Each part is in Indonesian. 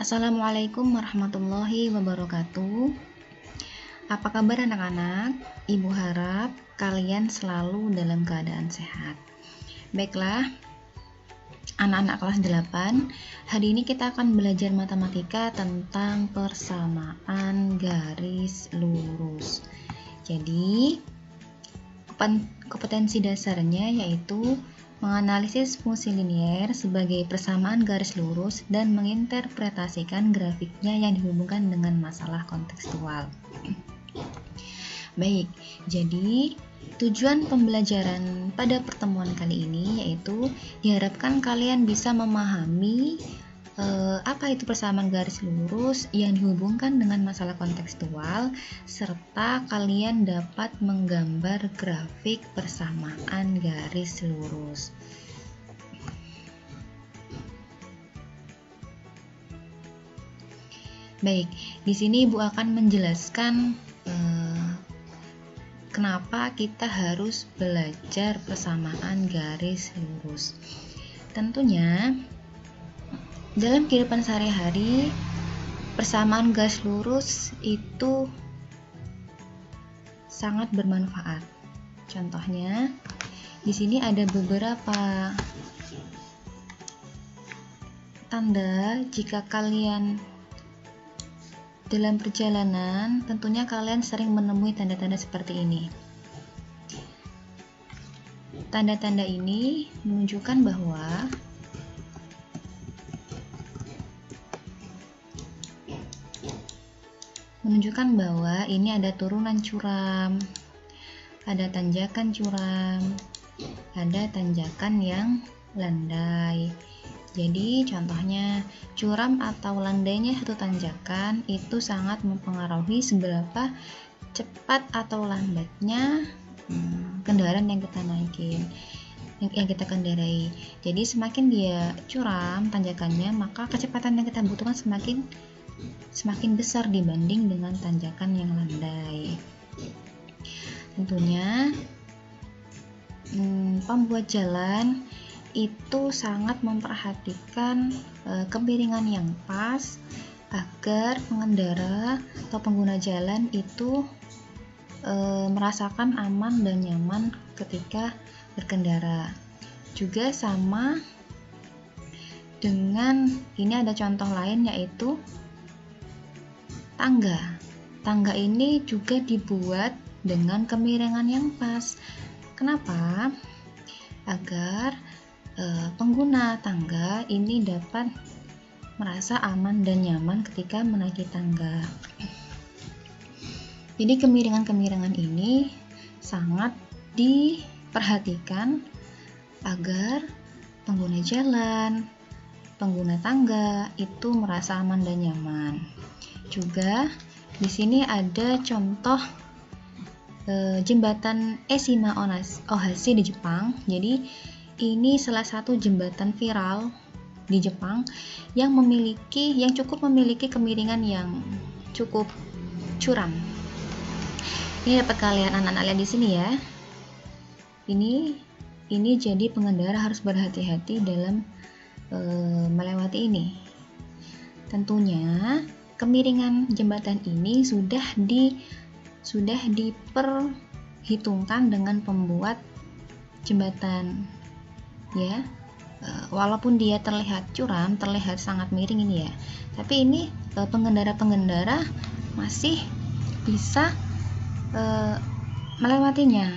Assalamualaikum warahmatullahi wabarakatuh. Apa kabar anak-anak? Ibu harap kalian selalu dalam keadaan sehat. Baiklah, anak-anak kelas 8, hari ini kita akan belajar matematika tentang persamaan garis lurus. Jadi, kompetensi dasarnya yaitu menganalisis fungsi linier sebagai persamaan garis lurus dan menginterpretasikan grafiknya yang dihubungkan dengan masalah kontekstual. Baik, jadi tujuan pembelajaran pada pertemuan kali ini yaitu diharapkan kalian bisa memahami apa itu persamaan garis lurus yang dihubungkan dengan masalah kontekstual, serta kalian dapat menggambar grafik persamaan garis lurus. Baik, di sini Ibu akan menjelaskan kenapa kita harus belajar persamaan garis lurus. Tentunya dalam kehidupan sehari-hari, persamaan garis lurus itu sangat bermanfaat. Contohnya, di sini ada beberapa tanda jika kalian dalam perjalanan, tentunya kalian sering menemui tanda-tanda seperti ini. Tanda-tanda ini menunjukkan bahwa ini ada turunan curam, ada tanjakan curam, ada tanjakan yang landai. Jadi contohnya curam atau landainya satu tanjakan itu sangat mempengaruhi seberapa cepat atau lambatnya kendaraan yang kita naikin, yang kita kendarai. Jadi semakin dia curam tanjakannya, maka kecepatan yang kita butuhkan semakin besar dibanding dengan tanjakan yang landai. Tentunya pembuat jalan itu sangat memperhatikan kemiringan yang pas agar pengendara atau pengguna jalan itu merasakan aman dan nyaman ketika berkendara. Juga sama dengan ini ada contoh lain yaitu tangga. Tangga ini juga dibuat dengan kemiringan yang pas. Kenapa? Agar pengguna tangga ini dapat merasa aman dan nyaman ketika menaiki tangga. Jadi kemiringan-kemiringan ini sangat diperhatikan agar pengguna jalan, pengguna tangga itu merasa aman dan nyaman. Juga di sini ada contoh jembatan Eshima Ohashi di Jepang. Jadi ini salah satu jembatan viral di Jepang yang cukup memiliki kemiringan yang cukup curam. Ini dapat kalian anak-anak lihat di sini ya. Ini jadi pengendara harus berhati-hati dalam melewati ini. Tentunya kemiringan jembatan ini sudah diperhitungkan dengan pembuat jembatan. Ya, walaupun dia terlihat curam, terlihat sangat miring ini ya, tapi ini pengendara-pengendara masih bisa melewatinya.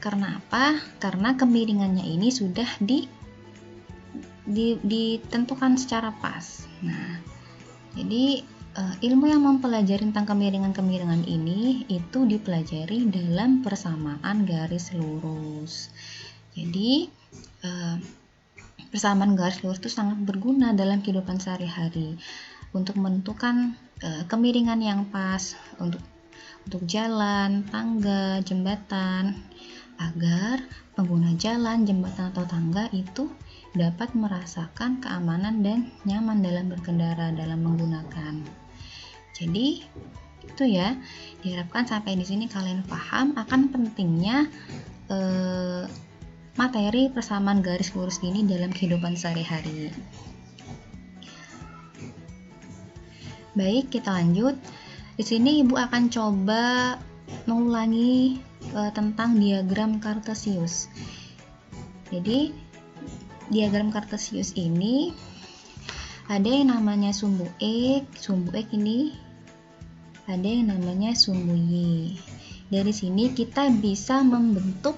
Karena apa? Karena kemiringannya ini sudah ditentukan secara pas. Nah, jadi ilmu yang mempelajari tentang kemiringan-kemiringan ini itu dipelajari dalam persamaan garis lurus. Jadi persamaan garis lurus itu sangat berguna dalam kehidupan sehari-hari untuk menentukan kemiringan yang pas untuk jalan, tangga, jembatan, agar pengguna jalan, jembatan atau tangga itu dapat merasakan keamanan dan nyaman dalam berkendara, dalam menggunakan. Jadi itu ya, diharapkan sampai di sini kalian paham akan pentingnya materi persamaan garis lurus ini dalam kehidupan sehari-hari. Baik, kita lanjut. Di sini Ibu akan coba mengulangi tentang diagram Kartesius. Jadi, diagram Kartesius ini ada yang namanya sumbu X ini ada yang namanya sumbu Y. Dari sini kita bisa membentuk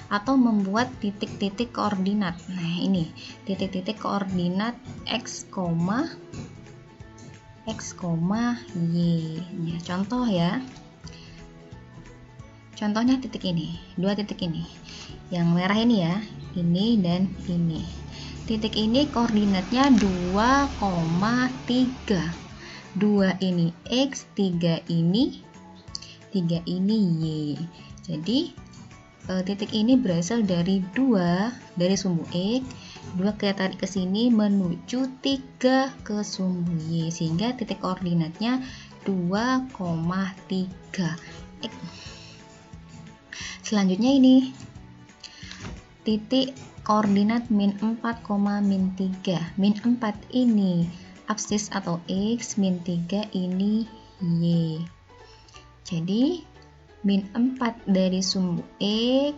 atau membuat titik-titik koordinat. Nah, ini titik-titik koordinat X, Y. Ya, contoh ya. Contohnya titik ini, dua titik ini. Yang merah ini ya, ini dan ini. Titik ini koordinatnya 2,3. 2 ini X, 3 ini Y. Jadi titik ini berasal dari 2 dari sumbu X, 2 kita tarik ke sini menuju 3 ke sumbu Y, sehingga titik koordinatnya 2,3. Selanjutnya ini titik koordinat min 4, min 3. Min 4 ini absis atau X, min 3 ini Y. Jadi min 4 dari sumbu X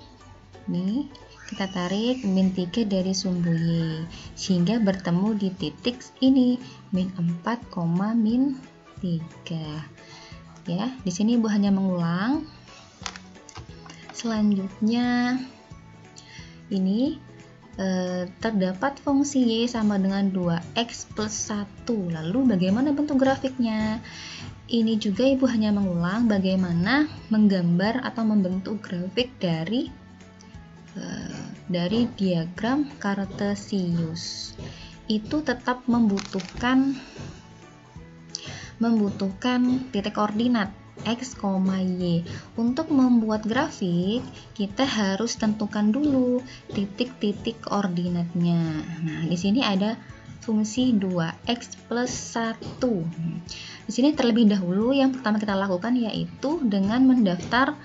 nih kita tarik min 3 dari sumbu Y, sehingga bertemu di titik ini min 4, min 3. Ya, di sini Ibu hanya mengulang. Selanjutnya ini terdapat fungsi Y sama dengan 2X plus 1. Lalu bagaimana bentuk grafiknya? Ini juga Ibu hanya mengulang bagaimana menggambar atau membentuk grafik dari diagram Kartesius. Itu tetap membutuhkan titik koordinat X, Y. Untuk membuat grafik, kita harus tentukan dulu titik-titik koordinatnya. Nah, di sini ada fungsi 2X plus 1. Di sini terlebih dahulu yang pertama kita lakukan yaitu dengan mendaftar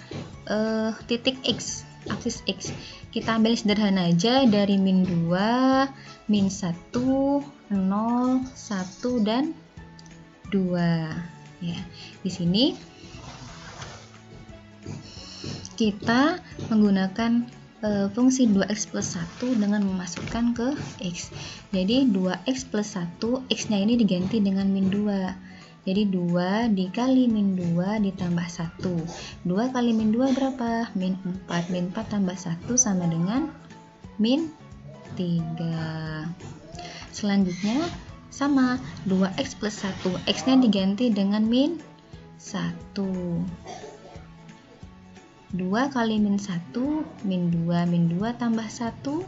titik X, aksis X. Kita ambil sederhana aja dari min 2, min 1, 0, 1, dan 2. Ya, di sini kita menggunakan fungsi 2x plus 1 dengan memasukkan ke X. Jadi 2x plus 1, X-nya ini diganti dengan min 2. Jadi 2 dikali min 2 ditambah 1. 2 kali min 2 berapa? Min 4. Min 4 tambah 1 sama dengan min 3. Selanjutnya sama, 2x plus 1, X-nya diganti dengan min 1. 2 kali min 1, min 2, min 2 tambah 1,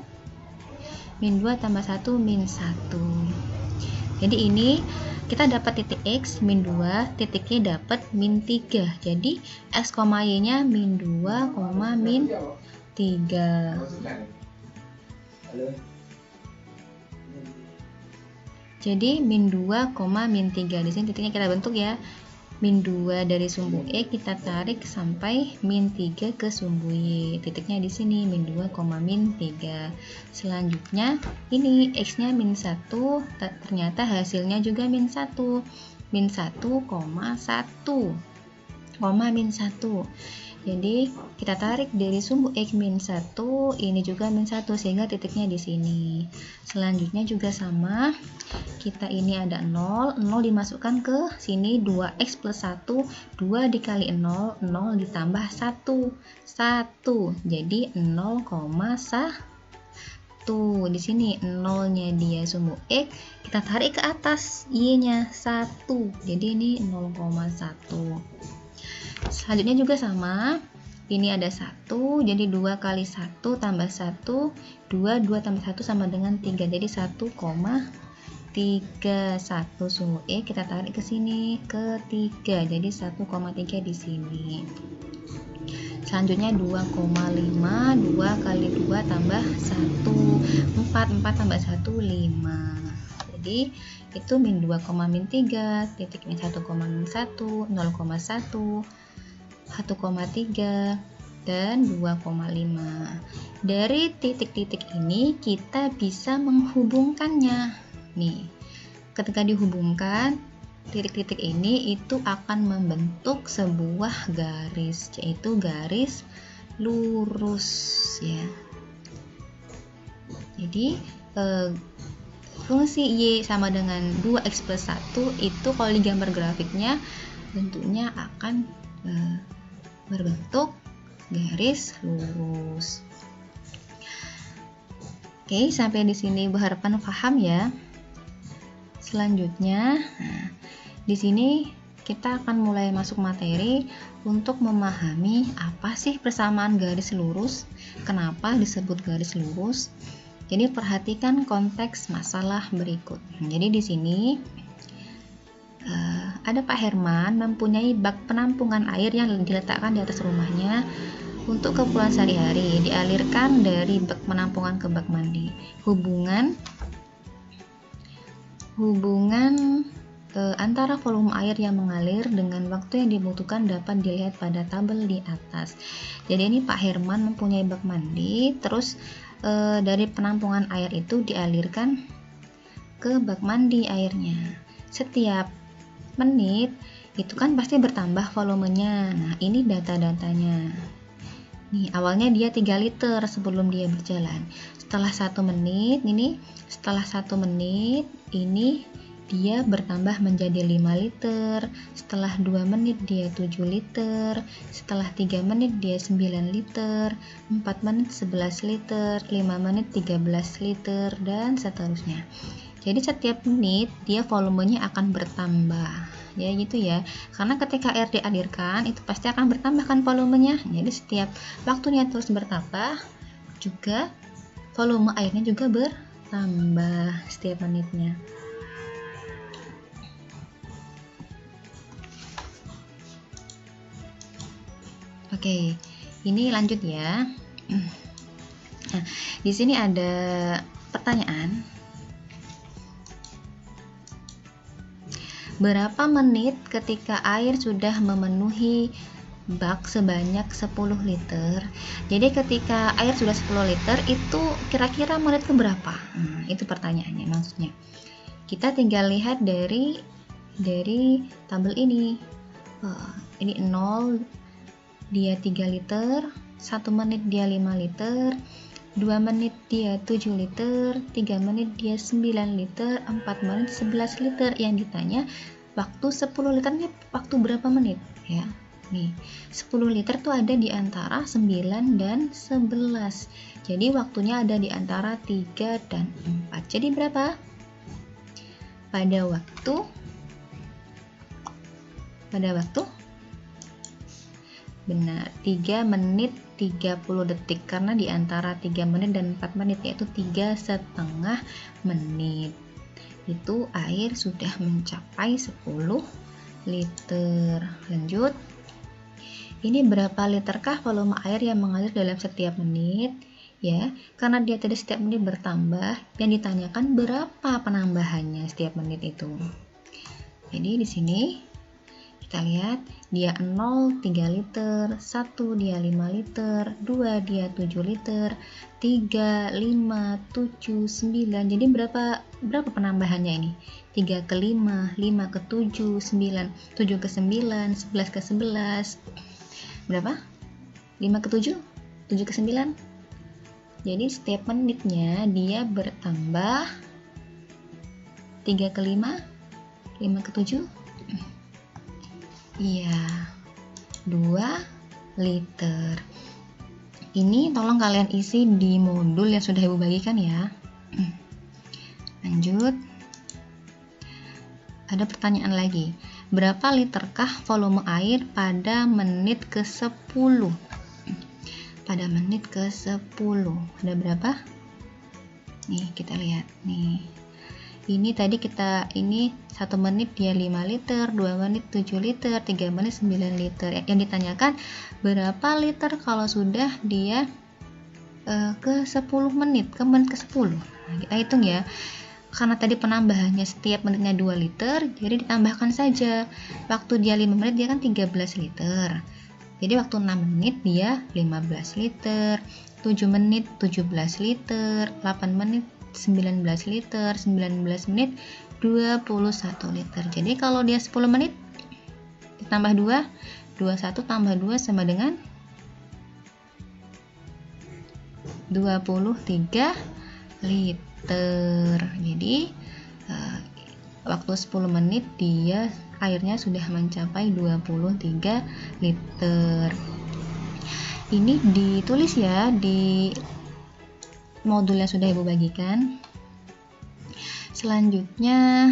min 2 tambah 1, min 1. Jadi ini kita dapat titik X, min 2, titiknya dapat min 3. Jadi X, Y nya min 2, min 3. Jadi min 2, min 3. Di sini titiknya kita bentuk ya. Min 2 dari sumbu X kita tarik sampai min 3 ke sumbu Y. Titiknya di sini min 2, min 3. Selanjutnya ini X-nya min 1, ternyata hasilnya juga min 1. Min 1, 1, min 1. Jadi kita tarik dari sumbu X min 1, ini juga min 1, sehingga titiknya di sini. Selanjutnya juga sama, kita ini ada 0, 0 dimasukkan ke sini, 2x plus 1, 2 dikali 0, 0 ditambah 1, 1, jadi 0,1. Di sini 0-nya dia sumbu X, kita tarik ke atas, Y-nya 1, jadi ini 0,1. Selanjutnya juga sama, ini ada 1, jadi 2 kali 1 tambah 1, 2 tambah 1 sama dengan 3, jadi 1,3. 1 sumbu E kita tarik ke sini ke 3, jadi 1,3 di sini. Selanjutnya 2,5, 2 kali 2 tambah 1, 4 tambah 1, 5. Jadi itu min 2, min 3, titik min 1, min 1, 0,1, 1,3, dan 2,5. Dari titik-titik ini kita bisa menghubungkannya. Nih, ketika dihubungkan, titik-titik ini itu akan membentuk sebuah garis, yaitu garis lurus ya. Jadi fungsi Y sama dengan 2x plus 1 itu kalau digambar grafiknya bentuknya akan berbentuk garis lurus. Oke, sampai di sini berharapan paham ya. Selanjutnya, di sini kita akan mulai masuk materi untuk memahami apa sih persamaan garis lurus, kenapa disebut garis lurus. Jadi perhatikan konteks masalah berikut. Jadi di sini ada Pak Herman mempunyai bak penampungan air yang diletakkan di atas rumahnya untuk keperluan sehari-hari, dialirkan dari bak penampungan ke bak mandi. Hubungan antara volume air yang mengalir dengan waktu yang dibutuhkan dapat dilihat pada tabel di atas. Jadi ini Pak Herman mempunyai bak mandi, terus dari penampungan air itu dialirkan ke bak mandi airnya. Setiap menit itu kan pasti bertambah volumenya. Nah, ini data-datanya. Nih, awalnya dia 3 liter sebelum dia berjalan. Setelah 1 menit, ini dia bertambah menjadi 5 liter. Setelah 2 menit dia 7 liter. Setelah 3 menit dia 9 liter. 4 menit 11 liter. 5 menit 13 liter, dan seterusnya. Jadi setiap menit dia volumenya akan bertambah. Ya gitu ya. Karena ketika air dialirkan itu pasti akan bertambah kan volumenya. Jadi setiap waktunya terus bertambah, juga volume airnya juga bertambah setiap menitnya. Oke, ini lanjut ya. Nah, di sini ada pertanyaan. Berapa menit ketika air sudah memenuhi bak sebanyak 10 liter? Jadi ketika air sudah 10 liter itu kira-kira menit keberapa? Itu pertanyaannya maksudnya. Kita tinggal lihat dari tabel ini. Ini 0, dia 3 liter, 1 menit dia 5 liter, 2 menit dia 7 liter, 3 menit dia 9 liter, 4 menit 11 liter. Yang ditanya waktu 10 liternya waktu berapa menit ya. Nih, 10 liter tuh ada di antara 9 dan 11. Jadi waktunya ada di antara 3 dan 4. Jadi berapa? Pada waktu benar, 3 menit 30 detik, karena di antara 3 menit dan 4 menit yaitu 3,5 menit. Itu air sudah mencapai 10 liter. Lanjut. Ini berapa literkah volume air yang mengalir dalam setiap menit? Ya, karena dia tadi setiap menit bertambah, yang ditanyakan berapa penambahannya setiap menit itu. Jadi di sini kita lihat dia 0 3 liter, 1 dia 5 liter, 2 dia 7 liter, 3 5 7 9. Jadi berapa penambahannya ini? 3 ke 5, 5 ke 7, 9, 7 ke 9, 11 ke 11. Berapa? 5 ke 7, 7 ke 9. Jadi setiap menitnya dia bertambah 3 ke 5, 5 ke 7. Iya, 2 liter. Ini tolong kalian isi di modul yang sudah Ibu bagikan ya. Lanjut. Ada pertanyaan lagi. Berapa literkah volume air pada menit ke-10? Pada menit ke-10. Ada berapa? Nih, kita lihat. Nih. Ini tadi ini 1 menit dia 5 liter, 2 menit 7 liter, 3 menit 9 liter. Yang ditanyakan berapa liter kalau sudah dia ke 10 menit, ke menit ke-10. Nah, kita hitung ya. Karena tadi penambahannya setiap menitnya 2 liter, jadi ditambahkan saja. Waktu dia 5 menit dia kan 13 liter. Jadi waktu 6 menit dia 15 liter, 7 menit 17 liter, 8 menit 19 liter, 19 menit 21 liter. Jadi kalau dia 10 menit ditambah 2, 21 tambah 2 sama dengan 23 liter. Jadi waktu 10 menit dia airnya sudah mencapai 23 liter. Ini ditulis ya di modul yang sudah Ibu bagikan. Selanjutnya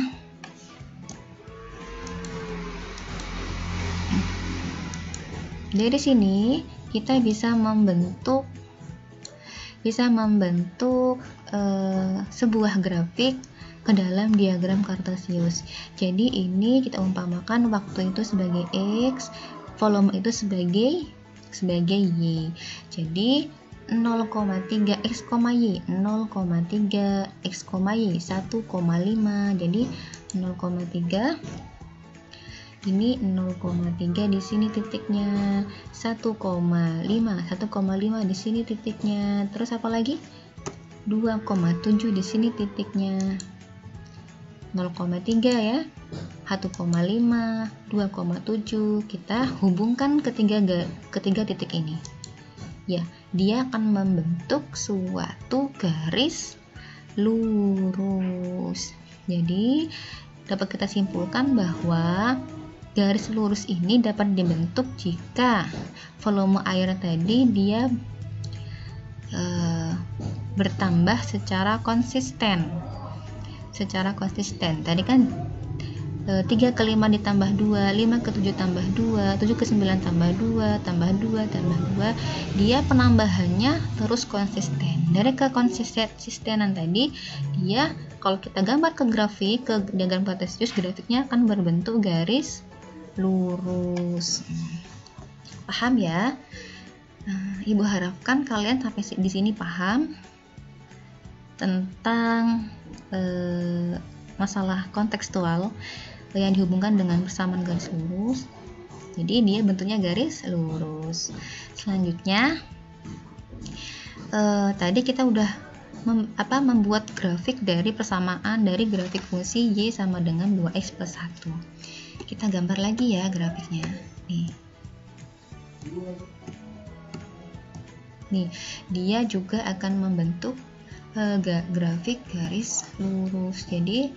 dari sini kita bisa membentuk sebuah grafik ke dalam diagram Kartesius. Jadi ini kita umpamakan waktu itu sebagai X, volume itu sebagai Y. Jadi 0,3 X, Y, 0,3 X, Y, 1,5. Jadi 0,3 ini 0,3 di sini titiknya, 1,5 di sini titiknya. Terus apa lagi? 2,7 di sini titiknya. 0,3 ya, 1,5, 2,7. Kita hubungkan ketiga titik ini. Ya, dia akan membentuk suatu garis lurus. Jadi, dapat kita simpulkan bahwa garis lurus ini dapat dibentuk jika volume air tadi dia bertambah secara konsisten. Tadi kan 3 ke 5 ditambah 2, 5 ke 7 tambah 2, 7 ke 9 tambah 2, tambah 2, tambah 2. Dia penambahannya terus konsisten. Dari kekonsistenan tadi, dia kalau kita gambar ke grafik, ke diagram Kartesius, grafiknya akan berbentuk garis lurus. Paham ya? Ibu harapkan kalian sampai di sini paham tentang masalah kontekstual yang dihubungkan dengan persamaan garis lurus. Jadi dia bentuknya garis lurus. Selanjutnya tadi kita udah membuat grafik dari persamaan dari grafik fungsi Y sama dengan 2X plus 1. Kita gambar lagi ya grafiknya. Nih, dia juga akan membentuk grafik garis lurus. Jadi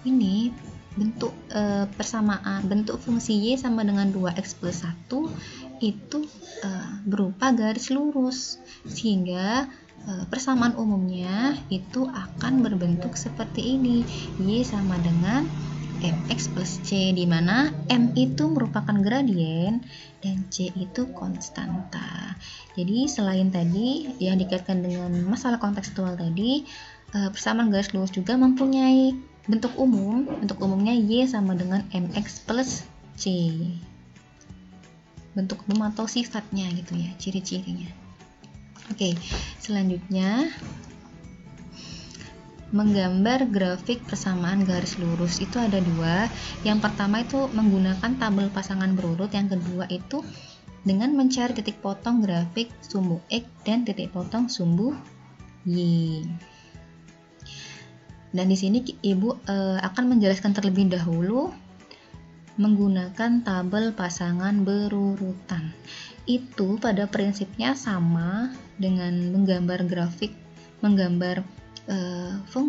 ini bentuk persamaan bentuk fungsi Y sama dengan 2X plus 1 itu berupa garis lurus, sehingga persamaan umumnya itu akan berbentuk seperti ini. Y sama dengan mx plus c, di mana m itu merupakan gradien dan c itu konstanta. Jadi selain tadi yang dikaitkan dengan masalah kontekstual tadi, persamaan garis lurus juga mempunyai bentuk umum. Bentuk umumnya Y sama dengan mx plus c. Bentuk umum atau sifatnya gitu ya, ciri-cirinya. Oke, selanjutnya menggambar grafik persamaan garis lurus itu ada dua. Yang pertama itu menggunakan tabel pasangan berurut, yang kedua itu dengan mencari titik potong grafik sumbu X dan titik potong sumbu Y. Dan di sini Ibu akan menjelaskan terlebih dahulu menggunakan tabel pasangan berurutan. Itu pada prinsipnya sama dengan menggambar grafik,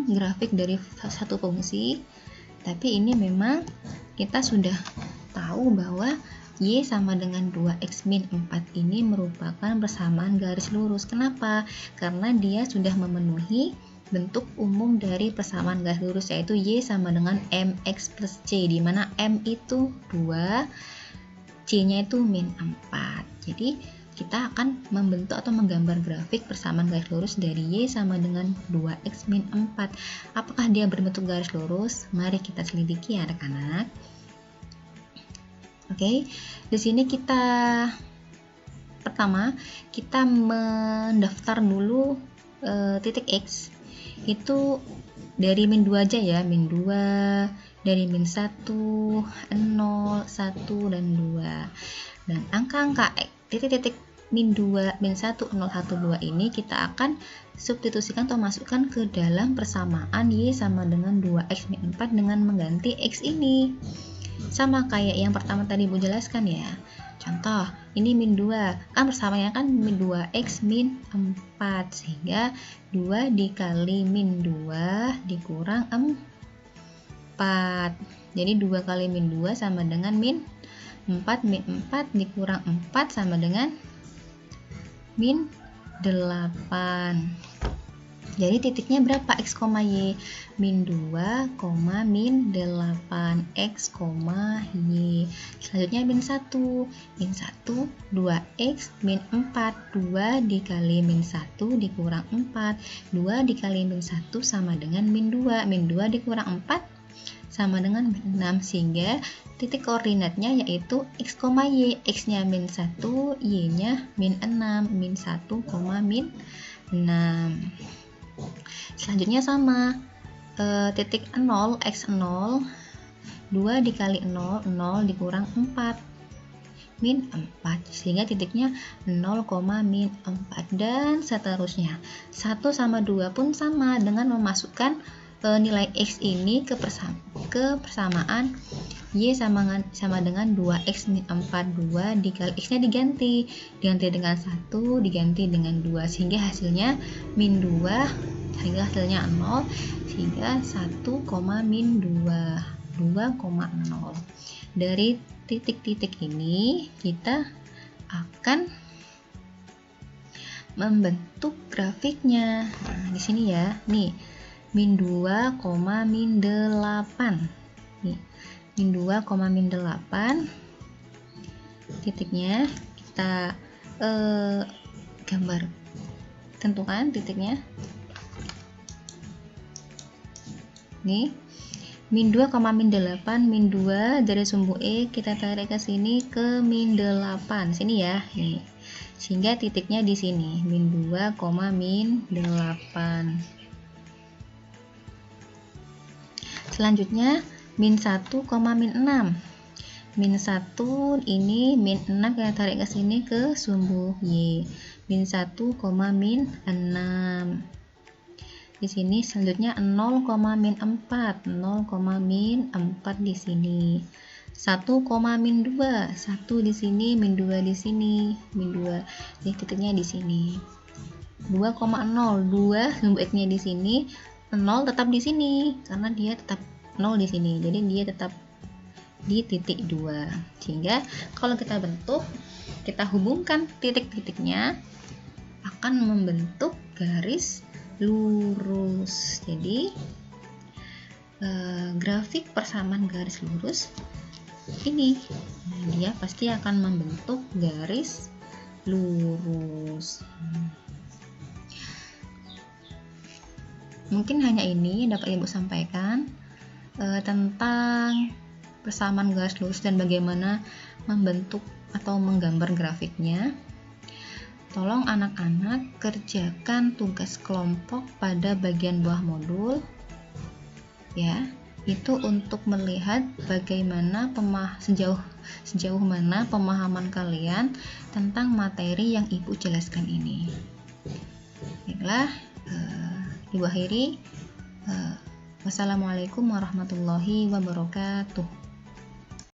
grafik dari satu fungsi, tapi ini memang kita sudah tahu bahwa Y sama dengan 2X min 4 ini merupakan persamaan garis lurus. Kenapa? Karena dia sudah memenuhi bentuk umum dari persamaan garis lurus, yaitu Y sama dengan mx plus c, di mana m itu 2, c nya itu min 4. Jadi kita akan membentuk atau menggambar grafik persamaan garis lurus dari Y sama dengan 2X min 4. Apakah dia berbentuk garis lurus? Mari kita selidiki ya anak-anak. Oke, di sini pertama kita mendaftar dulu titik X itu dari min 2 aja ya, min 2, dari min 1, 0, 1, dan 2. Dan angka-angka titik-titik min 2, min 1, 0, 1, 2 ini kita akan substitusikan atau masukkan ke dalam persamaan Y sama dengan 2X min 4 dengan mengganti X ini. Sama kayak yang pertama tadi Bu jelaskan ya. Contoh, ini min 2, kan persamaannya kan min 2X min 4, sehingga 2 dikali min 2 dikurang 4. Jadi 2 kali min 2 sama dengan min 4, min 4 dikurang 4 sama dengan min 8. Jadi titiknya berapa? X, Y. Min 2, min 8. X, Y. Selanjutnya min 1. Min 1, 2X min 4. 2 dikali min 1 dikurang 4. 2 dikali min 1 sama dengan min 2. Min 2 dikurang 4 sama dengan min 6. Sehingga titik koordinatnya yaitu X, Y. X-nya min 1, Y-nya min 6. Min 1, min 6. Selanjutnya sama, titik 0, X0, 2 dikali 0, 0 dikurang 4, min 4, sehingga titiknya 0, min 4, dan seterusnya. 1 sama 2 pun sama dengan memasukkan nilai X ini ke persamaan Y sama dengan 2X min 4, 2 dikali X-nya diganti dengan 1, diganti dengan 2, sehingga hasilnya min 2, sehingga hasilnya 0, sehingga 1, min 2, 2,0. Dari titik-titik ini kita akan membentuk grafiknya. Nah, di sini ya, nih min 2, min 8. Nih, min 2, min 8. Titiknya kita gambar, tentukan titiknya. Nih, min 2, min 8, min 2 dari sumbu E kita tarik ke sini ke min 8. Sini ya, nih. Sehingga titiknya di sini, min 2, min 8. Selanjutnya min 1, min 6. Min 1 ini min 6 kita tarik ke sini ke sumbu Y. Min 1, min 6. Di sini selanjutnya 0, min 4. 0, min 4 di sini. 1, min 2. 1 di sini, min 2 di sini. Min 2. Jadi titiknya di sini. 2,0. 2 sumbu X-nya di sini. 0 tetap di sini karena dia tetap 0 di sini, jadi dia tetap di titik 2. Sehingga kalau kita bentuk, kita hubungkan titik-titiknya akan membentuk garis lurus. Jadi grafik persamaan garis lurus ini, dia pasti akan membentuk garis lurus. Mungkin hanya ini yang dapat Ibu sampaikan tentang persamaan garis lurus dan bagaimana membentuk atau menggambar grafiknya. Tolong anak-anak kerjakan tugas kelompok pada bagian bawah modul ya, itu untuk melihat bagaimana sejauh mana pemahaman kalian tentang materi yang Ibu jelaskan ini. Baiklah, Ibu akhiri. Wassalamualaikum warahmatullahi wabarakatuh.